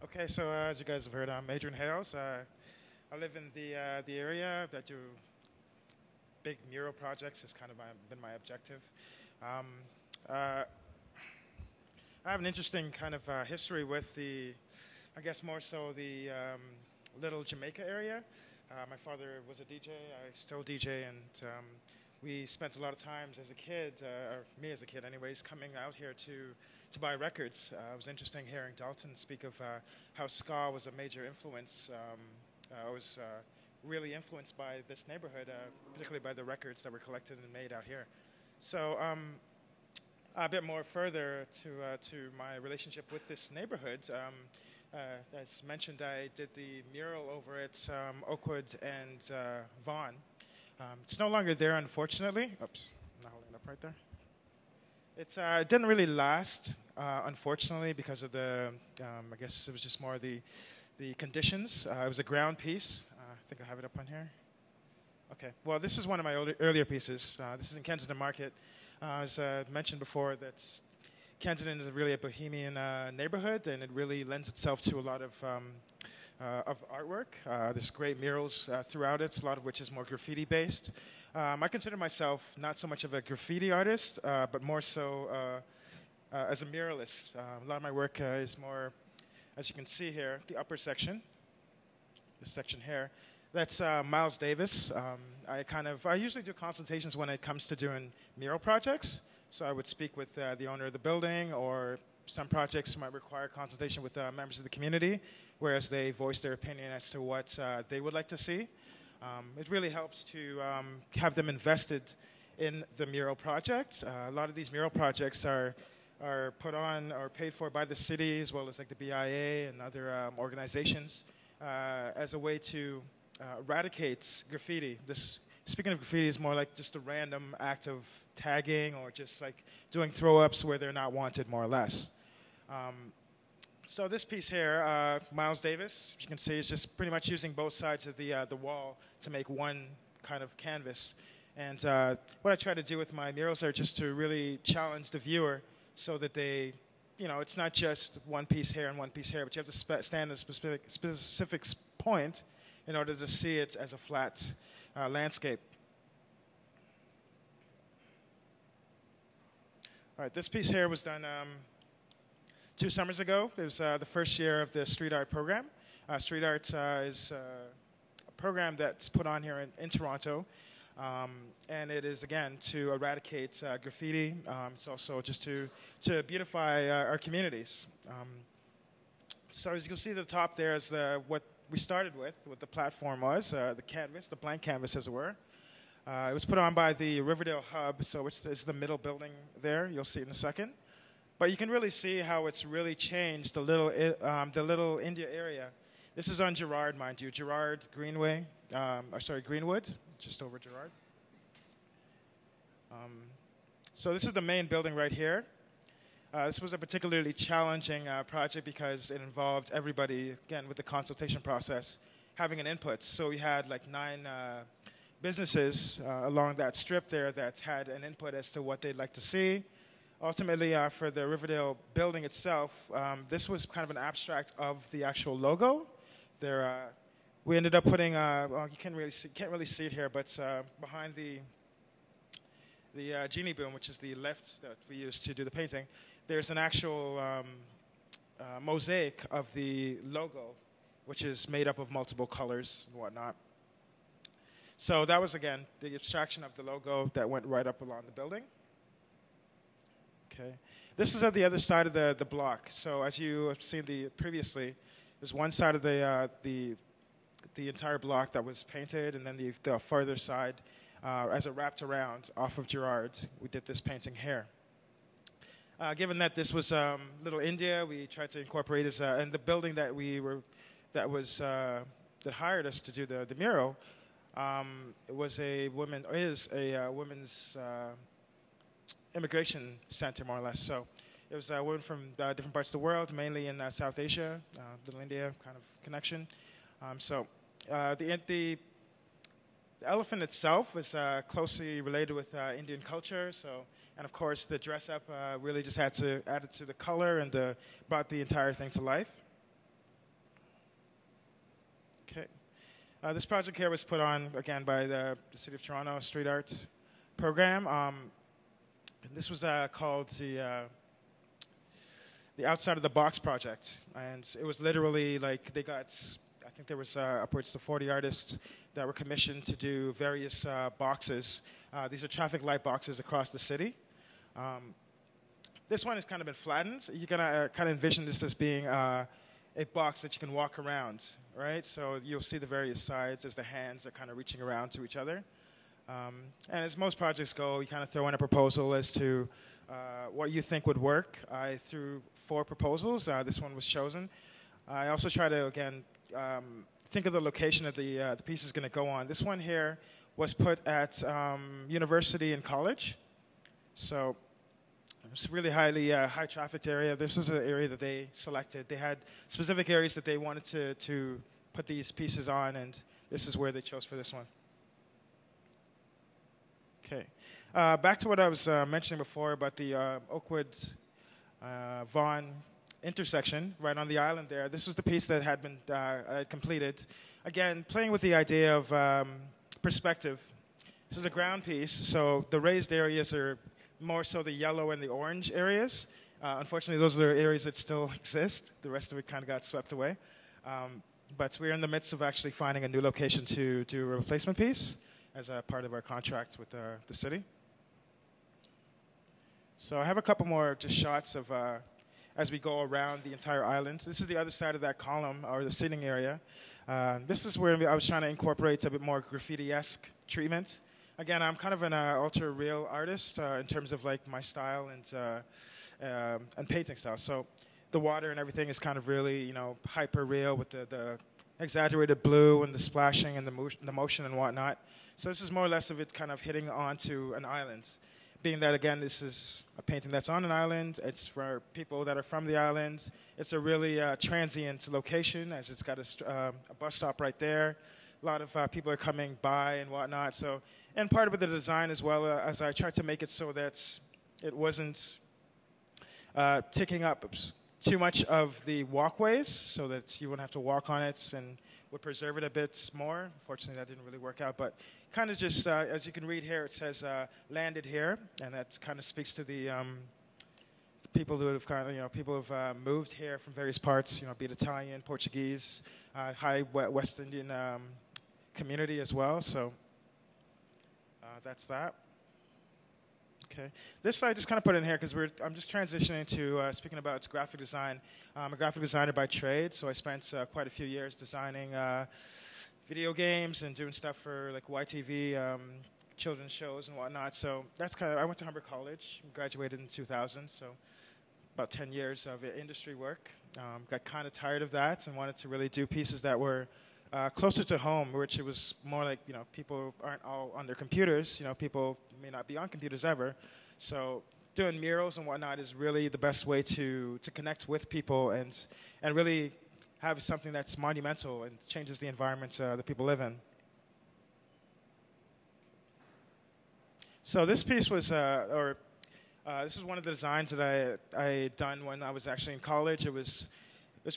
Okay, so as you guys have heard, I'm Adrian Hayles. I live in the area. I do big mural projects. Has kind of been my objective. Um, uh, I have an interesting kind of history with I guess more so the Little Jamaica area. My father was a DJ. I still DJ, and we spent a lot of times as a kid, or me as a kid, anyways, coming out here to buy records. It was interesting hearing Dalton speak of how ska was a major influence. I was really influenced by this neighborhood, particularly by the records that were collected and made out here. So a bit more further to my relationship with this neighborhood. As mentioned, I did the mural over at Oakwood and Vaughan. It's no longer there, unfortunately. Oops, I'm not holding it up right there. It didn't really last, unfortunately, because of I guess it was just more the conditions. It was a ground piece. I think I have it up on here. Okay, well, this is one of my earlier pieces. This is in Kensington Market. As mentioned before, that Kensington is really a bohemian neighborhood, and it really lends itself to a lot of artwork. There's great murals throughout it, a lot of which is more graffiti-based. I consider myself not so much of a graffiti artist, but more so as a muralist. A lot of my work is more, as you can see here, the upper section, this section here. That's Miles Davis. I usually do consultations when it comes to doing mural projects. So I would speak with the owner of the building, or some projects might require consultation with members of the community, whereas they voice their opinion as to what they would like to see. It really helps to have them invested in the mural project. A lot of these mural projects are put on or paid for by the city, as well as like the BIA and other organizations, as a way to eradicate graffiti. Speaking of graffiti, is more like just a random act of tagging or just like doing throw-ups where they're not wanted, more or less. So this piece here, Miles Davis, as you can see, is just pretty much using both sides of the wall to make one kind of canvas. And what I try to do with my murals are just to really challenge the viewer so that they, it's not just one piece here and one piece here, but you have to stand at a specific point in order to see it as a flat landscape. All right, this piece here was done 2 summers ago. It was the first year of the street art program. Street art is a program that's put on here in Toronto, and it is, again, to eradicate graffiti. It's also just to beautify our communities. So as you can see at the top there is what we started with, what the platform was, the canvas, the blank canvas, as it were. It was put on by the Riverdale Hub, so it's the middle building there. You'll see it in a second. But you can really see how it's really changed the Little India area. This is on Gerrard, mind you, Gerrard Greenway, Greenwood, just over Gerrard. So this is the main building right here. This was a particularly challenging project because it involved everybody, again, with the consultation process, having an input. So we had like 9 businesses along that strip there that had an input as to what they'd like to see. Ultimately, for the Riverdale building itself, this was kind of an abstract of the actual logo. We ended up putting, well, you can't really see it here, but behind the genie boom, which is the lift that we use to do the painting, there's an actual mosaic of the logo, which is made up of multiple colors and whatnot. So that was, again, the abstraction of the logo that went right up along the building. Okay. This is at the other side of the block. So as you have seen previously, there's one side of the entire block that was painted, and then the farther side, as it wrapped around off of Gerrard, we did this painting here. Given that this was Little India, we tried to incorporate and the building that that hired us to do the mural, is a women's immigration center, more or less. So it was women from different parts of the world, mainly in South Asia, Little India kind of connection. The elephant itself is closely related with Indian culture. And of course, the dress up really just added to the color and brought the entire thing to life. Okay. This project here was put on, again, by the City of Toronto Street Art Program. This was called the Outside of the Box project. And it was literally like they got, I think there was upwards to 40 artists that were commissioned to do various boxes. These are traffic light boxes across the city. This one has kind of been flattened. You can kind of envision this as being a box that you can walk around, right? So you'll see the various sides as the hands are kind of reaching around to each other. And as most projects go, you kind of throw in a proposal as to what you think would work. I threw 4 proposals. This one was chosen. I also try to, again, think of the location that the piece is going to go on. This one here was put at university and college. So it's a really high trafficked area. This was an area that they selected. They had specific areas that they wanted to put these pieces on, and this is where they chose for this one. Okay. Back to what I was mentioning before about the Oakwood-Vaughan intersection right on the island there. This was the piece that had been completed. Again, playing with the idea of perspective. This is a ground piece, so the raised areas are more so the yellow and the orange areas. Unfortunately, those are the areas that still exist. The rest of it kind of got swept away. But we're in the midst of actually finding a new location to do a replacement piece as a part of our contract with the city. So I have a couple more just shots of as we go around the entire island. This is the other side of that column, or the sitting area. This is where I was trying to incorporate a bit more graffiti-esque treatment. Again, I'm kind of an ultra-real artist in terms of like my style and painting style. So the water and everything is kind of really, you know, hyper-real with the exaggerated blue and the splashing and the motion and whatnot. So this is more or less of it kind of hitting onto an island. Being that, again, this is a painting that's on an island. It's for people that are from the island. It's a really transient location, as it's got a bus stop right there. A lot of people are coming by and whatnot. So, and part of the design as well, as I tried to make it so that it wasn't taking up too much of the walkways, so that you wouldn't have to walk on it, and would preserve it a bit more. Unfortunately, that didn't really work out, but kind of just, as you can read here, it says landed here, and that kind of speaks to the people who have kind of, you know, people who have moved here from various parts, you know, be it Italian, Portuguese, high West Indian community as well. So that's that. Okay. This I just kind of put in here because I'm just transitioning to speaking about graphic design. I'm a graphic designer by trade, so I spent quite a few years designing video games and doing stuff for like YTV, children's shows and whatnot. So that's kind of, I went to Humber College, graduated in 2000, so about 10 years of industry work. Got kind of tired of that and wanted to really do pieces that were closer to home, which it was more like, you know, people aren't all on their computers. You know, people may not be on computers ever. So doing murals and whatnot is really the best way to connect with people and really have something that's monumental and changes the environment that people live in. So this piece was, this is one of the designs that I done when I was actually in college. It was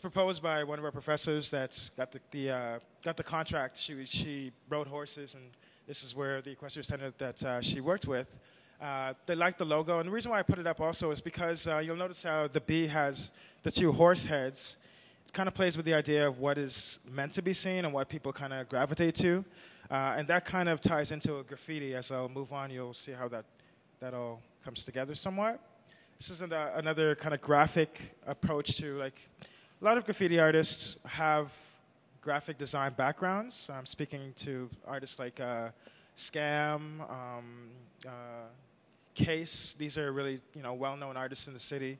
proposed by one of our professors that's got the contract. She rode horses, and this is where the equestrian center that she worked with. They liked the logo, and the reason why I put it up also is because you'll notice how the bee has the 2 horse heads. It kind of plays with the idea of what is meant to be seen and what people kind of gravitate to, and that kind of ties into a graffiti. As I'll move on, you'll see how that all comes together somewhat. This is another kind of graphic approach to, like, a lot of graffiti artists have graphic design backgrounds. I'm speaking to artists like Scam, Case. These are really, you know, well-known artists in the city,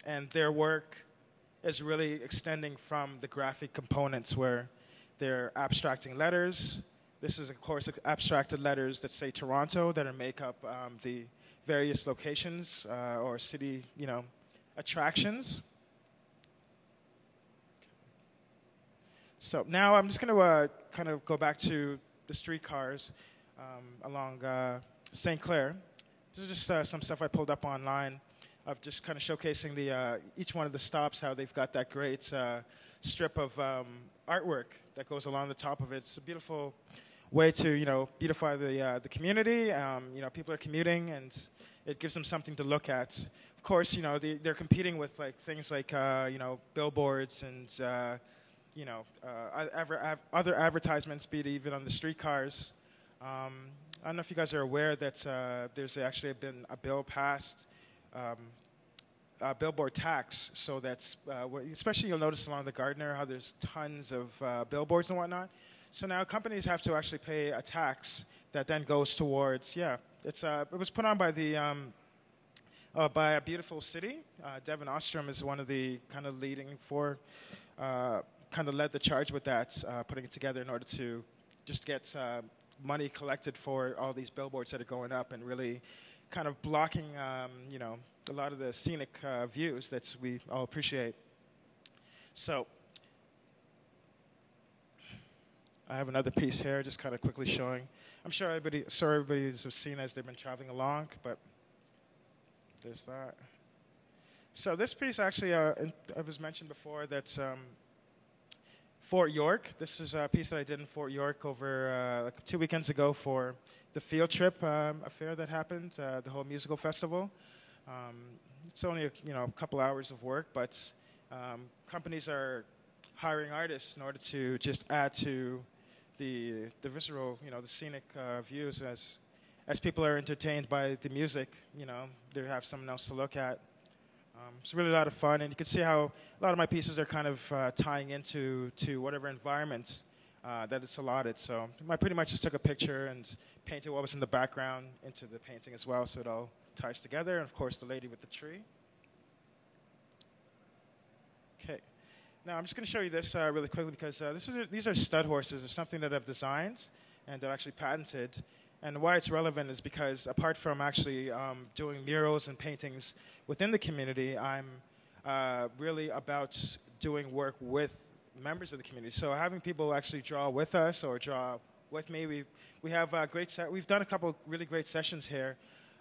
and their work is really extending from the graphic components where they're abstracting letters. This is, of course, abstracted letters that say Toronto that make up the various locations or city, you know, attractions. So now I'm just going to kind of go back to the streetcars along St. Clair. This is just some stuff I pulled up online. of just kind of showcasing each one of the stops, how they've got that great strip of artwork that goes along the top of it. It's a beautiful way to, beautify the community. People are commuting, and it gives them something to look at. Of course, they're competing with things like billboards and other advertisements, be it even on the streetcars. I don't know if you guys are aware that there's actually been a bill passed, billboard tax. So that's especially you'll notice along the Gardner how there's tons of billboards and whatnot. So now companies have to actually pay a tax that then goes towards, it was put on by by a beautiful city. Devin Ostrom is one of the kind of kind of led the charge with that, putting it together in order to just get money collected for all these billboards that are going up and really kind of blocking, a lot of the scenic views that we all appreciate. So I have another piece here, just kind of quickly showing. I'm sure everybody's seen as they've been traveling along, but there's that. So this piece actually, it was mentioned before, that's Fort York. This is a piece that I did in Fort York over 2 weekends ago for the field trip affair that happened, the whole musical festival. It's only a couple hours of work, but companies are hiring artists in order to just add to the visceral, the scenic views as people are entertained by the music. They have something else to look at. It's really a lot of fun, and you can see how a lot of my pieces are kind of tying into whatever environment that it's allotted. So I pretty much just took a picture and painted what was in the background into the painting as well, so it all ties together. And of course, the lady with the tree. Okay. Now I'm just going to show you this really quickly because these are stud horses. It's something that I've designed and I've actually patented. And why it's relevant is because apart from actually doing murals and paintings within the community, I'm really about doing work with members of the community. So having people actually draw with us or draw with me, we have we've done a couple really great sessions here.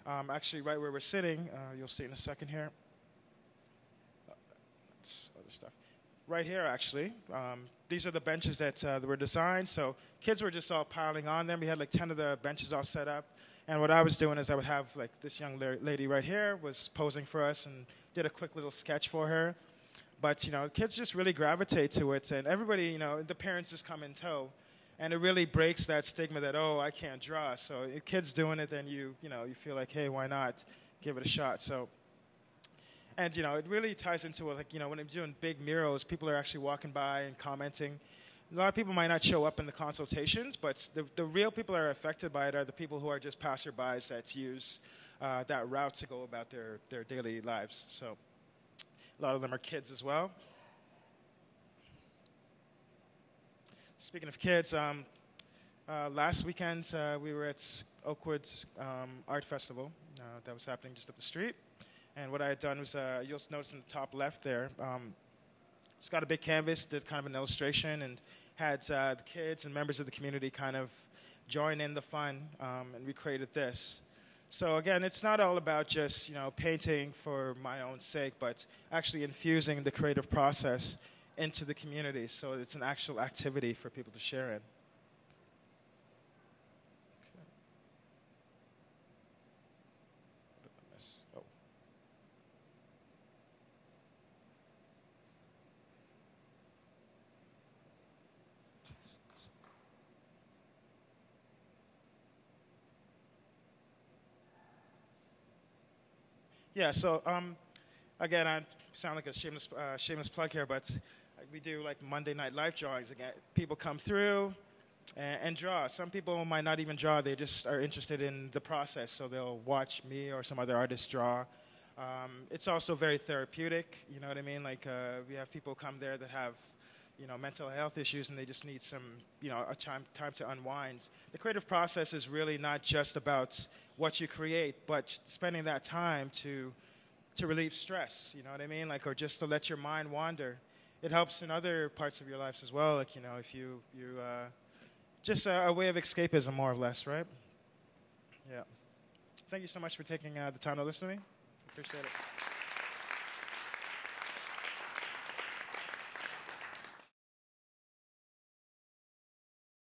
Actually, right where we're sitting, you'll see in a second here. That's other stuff. Right here, actually. These are the benches that were designed. So kids were just all piling on them. We had like 10 of the benches all set up. And what I was doing is I would have like this young lady right here was posing for us and did a quick little sketch for her. But, kids just really gravitate to it. And everybody, the parents just come in tow. And it really breaks that stigma that, oh, I can't draw. So if kids doing it, then you feel like, hey, why not give it a shot? So. And, it really ties into, when I'm doing big murals, people are actually walking by and commenting. A lot of people might not show up in the consultations, but the real people that are affected by it are the people who are just passerbys that use that route to go about their daily lives. So a lot of them are kids as well. Speaking of kids, last weekend we were at Oakwood's Art Festival that was happening just up the street. And what I had done was, you'll notice in the top left there, it's got a big canvas, did kind of an illustration, and had the kids and members of the community kind of join in the fun, and we created this. So again, it's not all about just, painting for my own sake, but actually infusing the creative process into the community, so it's an actual activity for people to share in. Yeah, so again, I sound like a shameless plug here, but we do like Monday night live drawings. Again, people come through and draw. Some people might not even draw; they just are interested in the process, so they'll watch me or some other artist draw. It's also very therapeutic. You know what I mean? Like we have people come there that have, mental health issues, and they just need some, a time to unwind. The creative process is really not just about what you create, but spending that time to relieve stress. You know what I mean? Like, or just to let your mind wander. It helps in other parts of your lives as well. Like, if you just a way of escapism, more or less, right? Yeah. Thank you so much for taking the time to listen to me. Appreciate it.